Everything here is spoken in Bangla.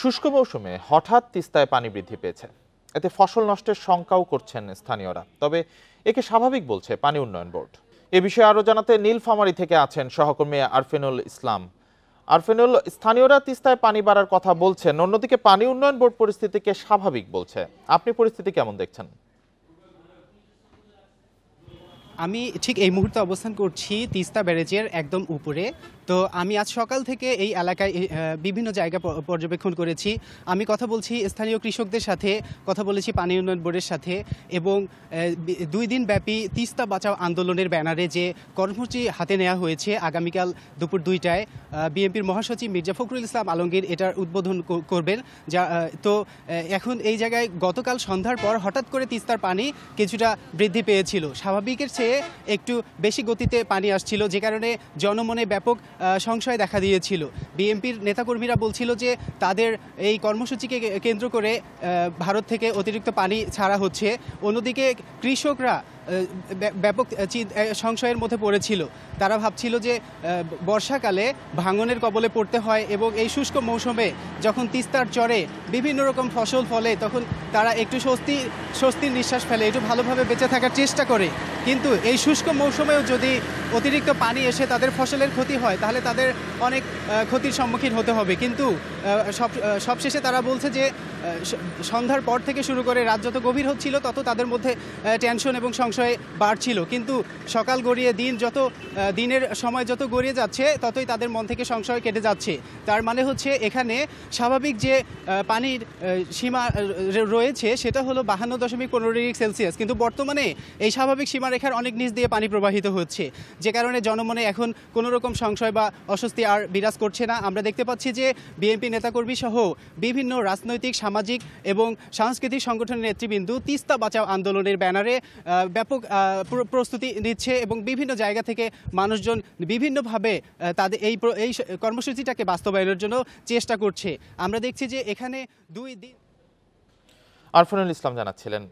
শুষ্ক মৌসুমে হঠাৎ তিস্তায় পানি বৃদ্ধি পেয়েছে, এতে ফসল নষ্টের শঙ্কাও করছেন স্থানীয়রা। তবে একে স্বাভাবিক বলছে পানি উন্নয়ন বোর্ড। এ বিষয়ে আরো জানাতে নীলফামারী থেকে আছেন সহকর্মী আরফিনুল ইসলাম। আরফিনুল, স্থানীয়রা তিস্তায় পানি বাড়ার কথা বলছেন, অন্যদিকে পানি উন্নয়ন বোর্ড পরিস্থিতিকে স্বাভাবিক বলছে। আপনি পরিস্থিতি কেমন দেখছেন? আমি ঠিক এই মুহূর্তে অবস্থান করছি তিস্তা ব্যারেজের একদম উপরে। তো আমি আজ সকাল থেকে এই এলাকায় বিভিন্ন জায়গা পর্যবেক্ষণ করেছি। আমি কথা বলছি স্থানীয় কৃষকদের সাথে, কথা বলেছি পানি উন্নয়ন বোর্ডের সাথে, এবং 2 দিন ব্যাপী তিস্তা বাঁচাও আন্দোলনের ব্যানারে যে কর্মসূচি হাতে নেওয়া হয়েছে আগামীকাল দুপুর 2টায় বিএনপির মহাসচিব মির্জা ফখরুল ইসলাম আলমগীর এটার উদ্বোধন করবেন। যা তো এখন এই জায়গায় গতকাল সন্ধ্যার পর হঠাৎ করে তিস্তার পানি কিছুটা বৃদ্ধি পেয়েছিল, স্বাভাবিকের চেয়ে একটু বেশি গতিতে পানি আসছিল, যে কারণে জনমনে ব্যাপক সংশয় দেখা দিয়েছিল। বিএনপির নেতাকর্মীরা বলছিল যে তাদের এই কর্মসূচিকে কেন্দ্র করে ভারত থেকে অতিরিক্ত পানি ছাড়া হচ্ছে। অন্যদিকে কৃষকরা ব্যাপক সংশয়ের মধ্যে পড়েছিল। তারা ভাবছিল যে বর্ষাকালে ভাঙনের কবলে পড়তে হয় এবং এই শুষ্ক মৌসুমে যখন তিস্তার চরে বিভিন্ন রকম ফসল ফলে তখন তারা একটু স্বস্তির নিঃশ্বাস ফেলে, একটু ভালোভাবে বেঁচে থাকার চেষ্টা করে। কিন্তু এই শুষ্ক মৌসুমেও যদি অতিরিক্ত পানি এসে তাদের ফসলের ক্ষতি হয় তাহলে তাদের অনেক ক্ষতির সম্মুখীন হতে হবে। কিন্তু সবশেষে তারা বলছে যে সন্ধ্যার পর থেকে শুরু করে রাত যত গভীর হচ্ছিল তত তাদের মধ্যে টেনশন এবং সংশয় বাড়ছিল। কিন্তু সকাল গড়িয়ে দিনের সময় যত গড়িয়ে যাচ্ছে ততই তাদের মন থেকে সংশয় কেটে যাচ্ছে। তার মানে হচ্ছে এখানে স্বাভাবিক যে পানির সীমা রয়েছে সেটা হলো 52.15 ডিগ্রি সেলসিয়াস, কিন্তু বর্তমানে এই স্বাভাবিক সীমারেখার অনেক নিচ দিয়ে পানি প্রবাহিত হচ্ছে, যে কারণে জনমনে এখন কোনো রকম সংশয় বা অস্বস্তি আর বিরাজ করছে না। আমরা দেখতে পাচ্ছি যে বিএনপি নেতাকর্মী সহ বিভিন্ন রাজনৈতিক, সামাজিক এবং সাংস্কৃতিক সংগঠনের নেতৃবৃন্দ তিস্তা বাঁচাও আন্দোলনের ব্যানারে ব্যাপক প্রস্তুতি নিচ্ছে এবং বিভিন্ন জায়গা থেকে মানুষজন বিভিন্নভাবে তাদের এই কর্মসূচিটাকে বাস্তবায়নের জন্য চেষ্টা করছে। আমরা দেখছি যে এখানে 2 দিন। আরফিনুল ইসলাম জানাচ্ছিলেন।